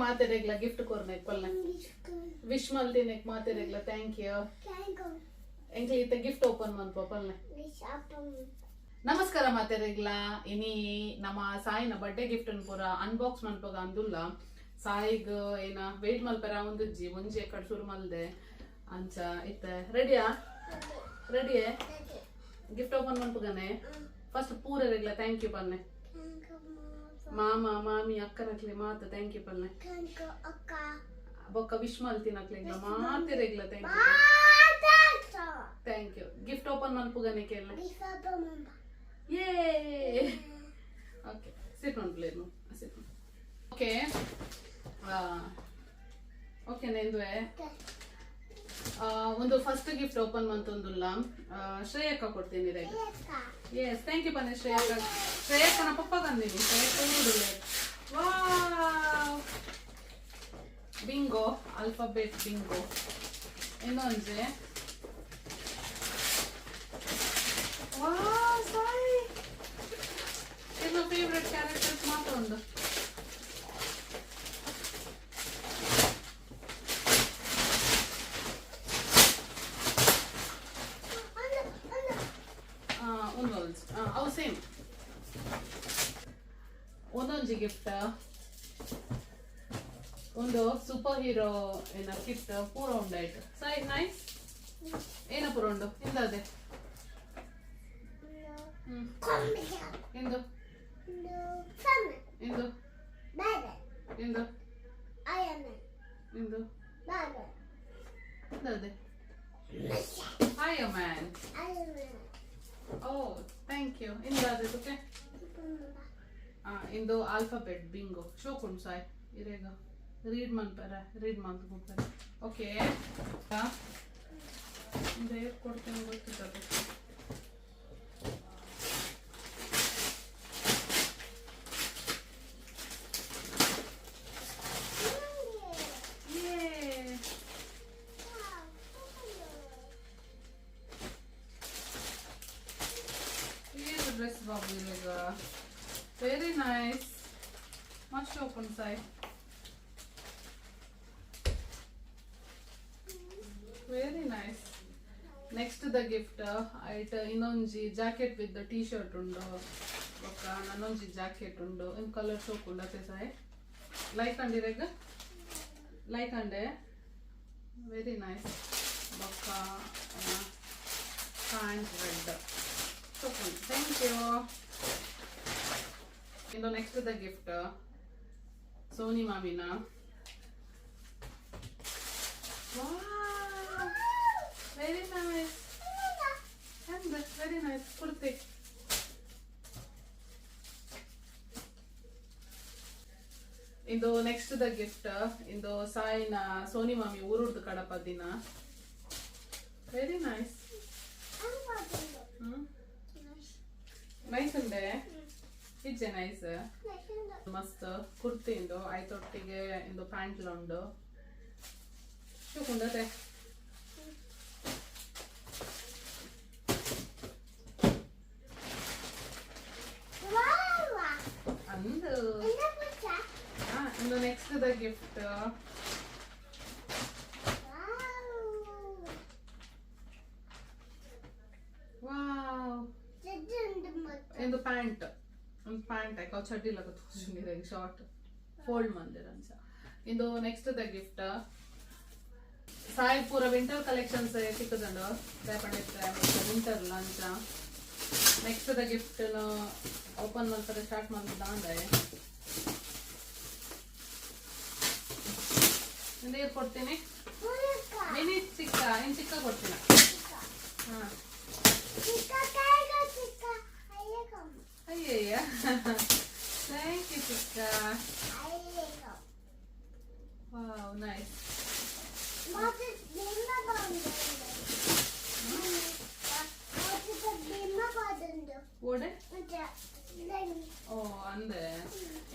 ಮಾತೆ ರೆಗ್ಲ ಗಿಫ್ಟ್ ಕೊರ್ನೆ ಪಲ್ಲೆ ವಿಶ್ ಮಲ್ತಿನೆಕ್ ಮಾತೆ ರೆಗ್ಲ ಥ್ಯಾಂಕ್ ಯು ಎಂಕ್ಲಿ ಇತ್ತೆ ಗಿಫ್ಟ್ ಓಪನ್ ಮನ್ಪ ಪಲ್ಲೆ ನಮಸ್ಕಾರ ಮಾತೆ ರೆಗ್ಲ ಇನಿ ನಮ್ಮ ಸಾಯಿನ ಬರ್ಡೇ ಗಿಫ್ಟ್ ಪೂರ ಅನ್ಬಾಕ್ಸ್ ಮನ್ಪಗ ಅಂದುಲ್ಲ ಸಾಯಿಗ್ ಏನ ವೇಟ್ ಮಲ್ಪರ ಒಂದುಜ್ಜಿ ಮುಂಜೆ ಕಡೆ ಶುರು ಮಲ್ದೆ ಅಂಚ ಇತ್ತೆ ರೆಡಿಯಾ ರೆಡಿಯೇ ಗಿಫ್ಟ್ ಓಪನ್ ಮನ್ಪಗನೆ ಫಸ್ಟ್ ಪೂರ ರೆಗ್ಲ ಥ್ಯಾಂಕ್ ಯು ಪಲ್ಲೆ ಮಾಮ ಮಾಮಿ ಅಕ್ಕನಕ್ಲೆ ಮಾತ ಥ್ಯಾಂಕ್ ಯು ಪಲ್ಲೆ ಬೊಕ್ಕ ವಿಶ್ ಮಲ್ತಿನಕ್ಲೆ ಮಾತೆ ರೆಗ್ಲ ಥ್ಯಾಂಕ್ ಯು ಗಿಫ್ಟ್ ಓಪನ್ ಮನ್ಪುಗನೆ ಕೇಳ ಯೇ ಓಕೆ ಸಿಟ್ ಮನ್ಪ್ಲೇನು ಸಿಟ್ ಓಕೆ ಓಕೆ ನೆಂದುವೆ ಒಂದು ಫಸ್ಟ್ ಗಿಫ್ಟ್ ಓಪನ್ ಮಂತೊಂದುಲ್ಲ ಶ್ರೇಯಕ್ಕ ಕೊಡ್ತೀನಿ ರೀ ಎಸ್ ಥ್ಯಾಂಕ್ ಯು ಬನ್ನಿ ಶ್ರೇಯಕ್ಕನ ಪಪ್ಪ ಬಂದೀನಿ ಶ್ರೇಯಕ್ಕ ವಾವ್ ಬಿಂಗೋ ಆಲ್ಫಾಬೆಟ್ ಬಿಂಗೋ ಇನ್ನೊಂದು ವಾವ್ ಸಾಯಿ ಇನ್ನು ಫೇವ್ರೆಟ್ ಕ್ಯಾರೆಕ್ಟರ್ಸ್ ಮಾತ್ರ ಒಂದು ಅವು ಸೇಮ್ ಒಂದೊಂದು ಗಿಫ್ಟ್ ಒಂದು ಸೂಪರ್ ಹೀರೋ ಏನ ಕಿಟ್ ಪೂರ ಉಂಡಾಯ್ತು ಸೈ ನೈಸ್ ಏನ ಪೂರ ಉಂಡು ಇಂದದೆ ಇಂದು ಇಂದು ಇಂದು ಇಂದು ಇಂದದೆ Iron Man. Oh, thank you. Indadu okay? Indo alphabet bingo. Show kun sai. Irega. Read man para. Read man to para. Okay. Inde kodtene gottitade. Dress Babulega. Very nice. Much open side. Very nice. Next to the gift, inonji jacket with the t-shirt undo. Oka nanonji jacket undo. In color so kundate sai. Like ande rega. Like ande. Very nice. Oka pant red. Thank you. Indo next to the gift, Sony Mamina. Wow, very nice. And that's very nice. Kurti. Indo next to the gift, Indo sign Sony Mami Urud Kadapadina. Very nice. Nice ಉಂಡೆ ಇಜ್ಜೆ nice ಮಸ್ತ್ ಕುರ್ತಿ ಉಂಡು ಐತೊಟ್ಟಿಗೆ ಇಂದು ಪ್ಯಾಂಟ್ಲ ಉಂಡು ಶೂಕುಂಡತೆ ಅಂದು ಇಂದು next the gift ಇಂದು pant ಒಂದು pant ಆಯ್ಕೆ ಅವು ಚಡ್ಡಿ ಲಗ ತೋರಿಸಿದ್ರೆ ಶಾರ್ಟ್ ಫೋಲ್ಡ್ ಮಂದಿರ ಅಂಚ ಇಂದು ನೆಕ್ಸ್ಟ್ ದ ಗಿಫ್ಟ್ ಸಾಯಿ ಪೂರ ವಿಂಟರ್ ಕಲೆಕ್ಷನ್ಸ್ ಸಿಕ್ಕದಂಡು ದಯಪಂಡಿತ್ತೆ ವಿಂಟರ್ ಅಂಚ ನೆಕ್ಸ್ಟ್ ದ ಗಿಫ್ಟ್ ಓಪನ್ ಮಾಡ್ತಾರೆ ಸ್ಟಾರ್ಟ್ ಮಾಡ್ತಿದ್ದ ಅಂದ್ರೆ ಇಂದು ಕೊಡ್ತೀನಿ ಮಿನಿ ಚಿಕ್ಕ ಇನ್ ಚಿಕ್ಕ ಕೊಡ್ತೀನಿ ಹಾಂ ಅಯ್ಯಯ್ಯ ಥ್ಯಾಂಕ್ ಯು ಚಿಕ್ಕ ವಾವ್ ನೈಸ್ ಓಡೆ ಓ ಅಂದೆ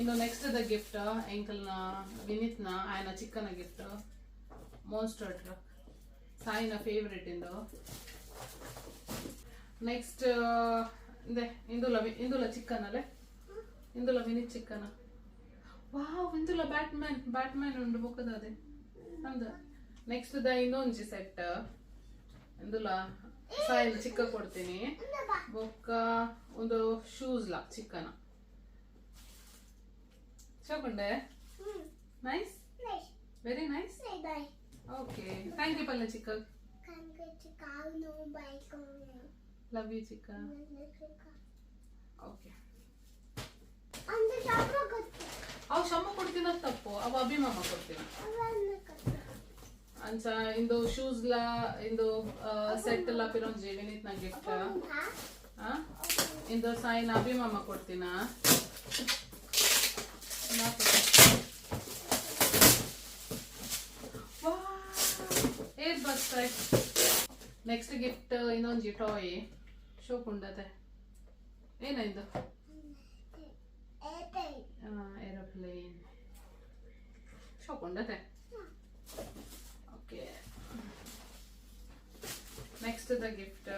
ಇನ್ನು ನೆಕ್ಸ್ಟ್ ದ ಗಿಫ್ಟ್ ಎಂಕಲ್ನ ವಿನೀತ್ನ ಆಯ್ನ ಚಿಕ್ಕನ ಗಿಫ್ಟ್ ಮೋನ್ಸ್ಟರ್ ಟ್ರಕ್ ಸಾಯಿನ ಫೇವ್ರೇಟ್ ಇಂದು ನೆಕ್ಸ್ಟ್ ಇಂದುಲ ಚಿಕ್ಕನಲ್ಲೇ ಇಂದುಲ ಮಿನಿ ಚಿಕ್ಕನ ವಾವ್ ಇಂದುಲ ಬ್ಯಾಟ್ಮ್ಯಾನ್ ಉಂಡು ಬೊಕ್ಕದ ಅದೇ ಅಂದ ನೆಕ್ಸ್ಟ್ ದ ಇನ್ನೊಂಜಿ ಸೆಟ್ ಇಂದುಲ ಸಾಯಿಲ್ ಚಿಕ್ಕ ಕೊಡ್ತೀನಿ ಬೊಕ್ಕ ಒಂದು ಶೂಸ್ ಲ ಚಿಕ್ಕನ ಚೋಕೊಂಡೆ nice very nice okay thank you ಪಲ್ಲೆ ಚಿಕ್ಕ ಲವ್ ಯು ಚಿಕ್ಕ ಓಕೆ ಅವು ಶಮ್ಮ ಕೊಡ್ತೀನ ತಪ್ಪು ಅವ ಅಭಿಮಾಮ ಕೊಡ್ತೀನ ಅಂಚ ಇಂದು ಶೂಸ್ ಲ ಇಂದು ಸೆಟ್ ಲ ಪಿರೊಂಜಿ ವಿನೀತ್ ನ ಗಿಫ್ಟ್ ಇಂದು ಸಾಯಿನ ಅಭಿಮಾಮ ಕೊಡ್ತೀನ ಏರ್ ಬರ್ತಾಯ್ ನೆಕ್ಸ್ಟ್ ಗಿಫ್ಟ್ ಇನ್ನೊಂಜಿ ಟಾಯ್ ಶೋಕುಂಡತೆ ಏನಾಯ್ತು ಏರೋಪ್ಲೇನ್ ಶೋಕುಂಡತೆ okay next the gift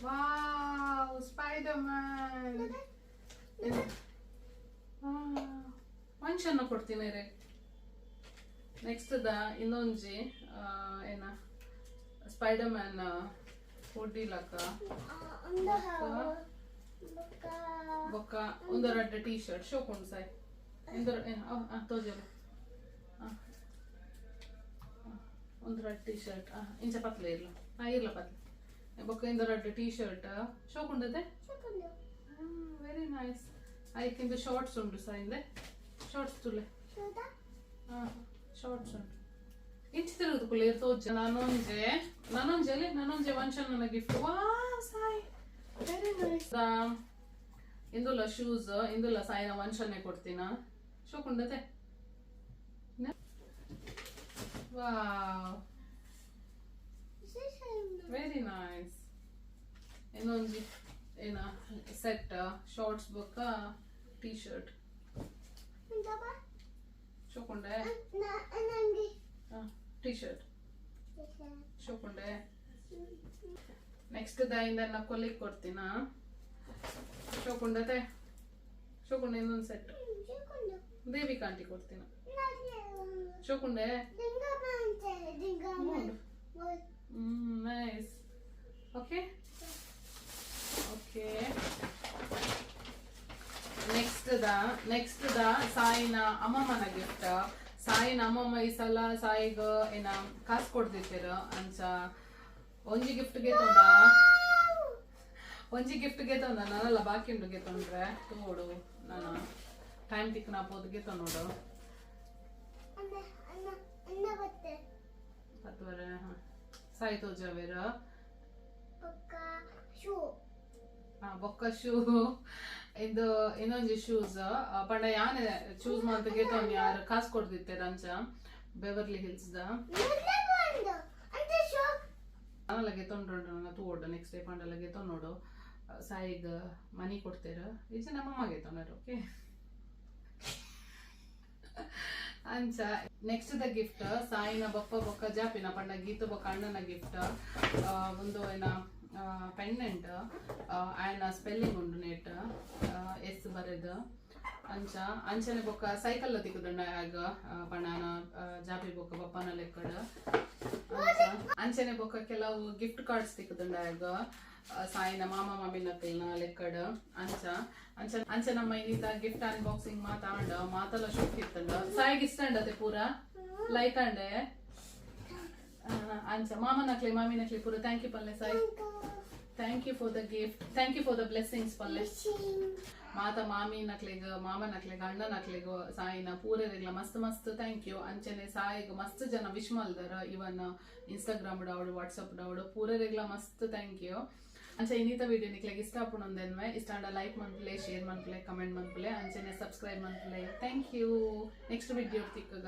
wow Spiderman ಮನುಷ್ಯನ ಕೊಡ್ತೀನಿ ರೀ ನೆಕ್ಸ್ಟ್ ದ ಇನ್ನೊಂಜಿ ಏನ ಸ್ಪೈಡರ್ಮ್ಯಾನ್ ಹೊಡಿಲಕ ಬೊಕ್ಕ ಒಂದು ರೆಡ್ ಟೀ ಶರ್ಟ್ ಶೋಕೊಂಡು ಸಾಯ್ ಇಂದರ ತೋಜಲ ಒಂದು ರೆಡ್ ಟೀ ಶರ್ಟ್ ಇಂಚ ಪತ್ಲೆ ಇರ್ಲ ಇರ್ಲ ಪತ್ಲೆ ಬೊಕ್ಕ ಇಂದ ರೆಡ್ ಟೀ ಶರ್ಟ್ ಶೋಕೊಂಡದೆ ವೆರಿ ನೈಸ್ ಐಕಿಂದ ಶಾರ್ಟ್ಸ್ ಉಂಟು ಸಾಯಿಂದೆ ಶಾರ್ಟ್ಸ್ ತುಲೆ ಶಾರ್ಟ್ಸ್ ಉಂಟು ಇಂಚ ತಿರುಗುದು ಕುಲೆ ತೋಜ ನಾನೊಂಜೆ ವಂಶನ್ ನನ್ನ ಗಿಫ್ಟ್ ವಾ ಸಾಯ್ ವೆರಿ ನೈಸ್ ಇಂದುಲ ಶೂಸ್ ಇಂದುಲ ಸಾಯಿನ ವಂಶನ್ನೇ ಕೊಡ್ತೀನ ಶೋಕುಂಡತೆ ವಾವ್ ವೆರಿ ನೈಸ್ ಇನ್ನೊಂಜಿ ಏನ ಸೆಟ್ ಶಾರ್ಟ್ಸ್ ಬೊಕ್ಕ ಟೀ ಶರ್ಟ್ ಶೋಕೊಂಡೆ ಟೀ ಶರ್ಟ್ ಶೋಕೊಂಡೆ ನೆಕ್ಸ್ಟ್ ದಾಯಿಂದ ನಾ ಕೊಲ್ಲಿಗೆ ಕೊಡ್ತೀನ ಶೋಕೊಂಡತೆ ಶೋಕೊಂಡೆ ಇನ್ನೊಂದು ಸೆಟ್ ದೇವಿ ಕಾಂಟಿ ಕೊಡ್ತೀನ ಶೋಕೊಂಡೆ nice okay okay next the ಸಾಯಿನ ಅಮ್ಮಮ್ಮನ ಗಿಫ್ಟ್ ಸಾಯಿನ ಅಮ್ಮಮ್ಮ ಈ ಸಲ ಸಾಯಿಗ ಏನ ಕಾಸು ಕೊಡ್ದಿತ್ತೀರ ಅಂಚ ಒಂಜಿ ಗಿಫ್ಟ್ಗೆ ತೊಂದ ನಾನೆಲ್ಲ ಬಾಕಿ ಉಂಡುಗೆ ತೊಂದ್ರೆ ತೋಡು ನಾನು ಟೈಮ್ ತಿಕ್ಕನ ಪೋದ್ಗೆ ತೊಂದು ಪತ್ವರೆ ಸಾಯಿ ತೋಜವೇರ ಬೊಕ್ಕ ಶೂ ಇದು ಇನ್ನೊಂದು ಶೂಸ್ ಪಂಡ ಯಾನೆ ಚೂಸ್ ಮಾಡ್ತಿಗೆ ತೊಂದು ಯಾರು ಕಾಸು ಕೊಡ್ದಿತ್ತೆ ರಂಚ ಬೆವರ್ಲಿ ಹಿಲ್ಸ್ ನಾನಲ್ಲಗೆ ತೊಂಡ್ರು ನಂಗೆ ತೋಡು ನೆಕ್ಸ್ಟ್ ಡೇ ಪಂಡಲ್ಲಗೆ ತೊನ್ನೋಡು ಸಾಯಿಗ ಮನಿ ಕೊಡ್ತೇರ ಈಚೆ ನಮ್ಮಮ್ಮಗೆ ತೊಂದರೆ ಓಕೆ ಅಂಚ ನೆಕ್ಸ್ಟ್ ದ ಗಿಫ್ಟ್ ಸಾಯಿನ ಬಪ್ಪ ಬೊಕ್ಕ ಜಾಪಿನ ಪಂಡ ಗೀತು ಬೊಕ್ಕ ಅಣ್ಣನ ಗಿಫ್ಟ್ ಒಂದು ಏನ ಪೆಂಡೆಂಟ್ ಆಯ್ನ ಸ್ಪೆಲ್ಲಿಂಗ್ ಉಂಡು ನೆಟ್ ಎಸ್ ಬರೆದು ಅಂಚನೆ ಬೊಕ್ಕ ಸೈಕಲ್ ತಿಕ್ಕುದಂಡ ಆಗ ಪಂಡನ ಜಾಪಿ ಬೊಕ್ಕ ಬಪ್ಪನ ಲೆಕ್ಕಡ ಅಂಚನೆ ಬೊಕ್ಕ ಕೆಲವು ಗಿಫ್ಟ್ ಕಾರ್ಡ್ಸ್ ತಿಕ್ಕುದಂಡ ಆಗ ಸಾಯಿನ ಮಾಮ ಮಾಮಿನ ಲೆಕ್ಕಡ ಅಂಚ ನಮ್ಮ ಇನ್ನಿತ ಗಿಫ್ಟ್ ಅನ್ಬಾಕ್ಸಿಂಗ್ ಮಾತಲ್ಲ ಶುಕ್ ಇತ್ತಂಡ ಸಾಯಿಗೆ ಇಷ್ಟ ಅಂಡತೆ ಪೂರ ಲೈಕ್ ಅಂಡೆ ಅಂಚ ಮಾಮನಕ್ಲೆ ಮಾಮಿನಕ್ಲೆ ಪೂರ ಥ್ಯಾಂಕ್ ಯು ಪಲ್ಲೆ Sai thank you for the gift thank you for the blessings ಪಲ್ಲೆ ಮಾತ ಮಾಮಿನಕ್ಲೆಗ ಮಾಮನಕ್ಲೆಗ ಅಣ್ಣನಕ್ಲೆಗ ಸಾಯಿನ ಪೂರರೆಗ್ಲ ಮಸ್ತ್ ಥ್ಯಾಂಕ್ ಯು ಅಂಚನೆ ಸಾಯಿಗ ಮಸ್ತ್ ಜನ ವಿಶ್ ಮಲ್ದರ ಇವನ್ ಇನ್ಸ್ಟಾಗ್ರಾಮ್ ಡಾವಡು ವಾಟ್ಸಪ್ ಡಾವಡು ಪೂರರೆಗ್ಲ ಮಸ್ತ್ ಥ್ಯಾಂಕ್ ಯು ಅಂಚ ಇನ್ನಿತ ವಿಡಿಯೋ ನಿಕ್ಲೆಗ್ ಇಷ್ಟ ಆಪುಂಡೊಂದೆನ್ವೆ ಇಷ್ಟ ಅಂಡ ಲೈಕ್ ಮನ್ಪುಲೆ ಶೇರ್ ಮನ್ಪುಲೆ ಕಮೆಂಟ್ ಮನ್ಪುಲೆ ಅಂಚನೆ ಸಬ್ಸ್ಕ್ರೈಬ್ ಮನ್ಪುಲೆ ಥ್ಯಾಂಕ್ ಯು ನೆಕ್ಸ್ಟ್ ವಿಡಿಯೋ ತಿಕ್ಕಗ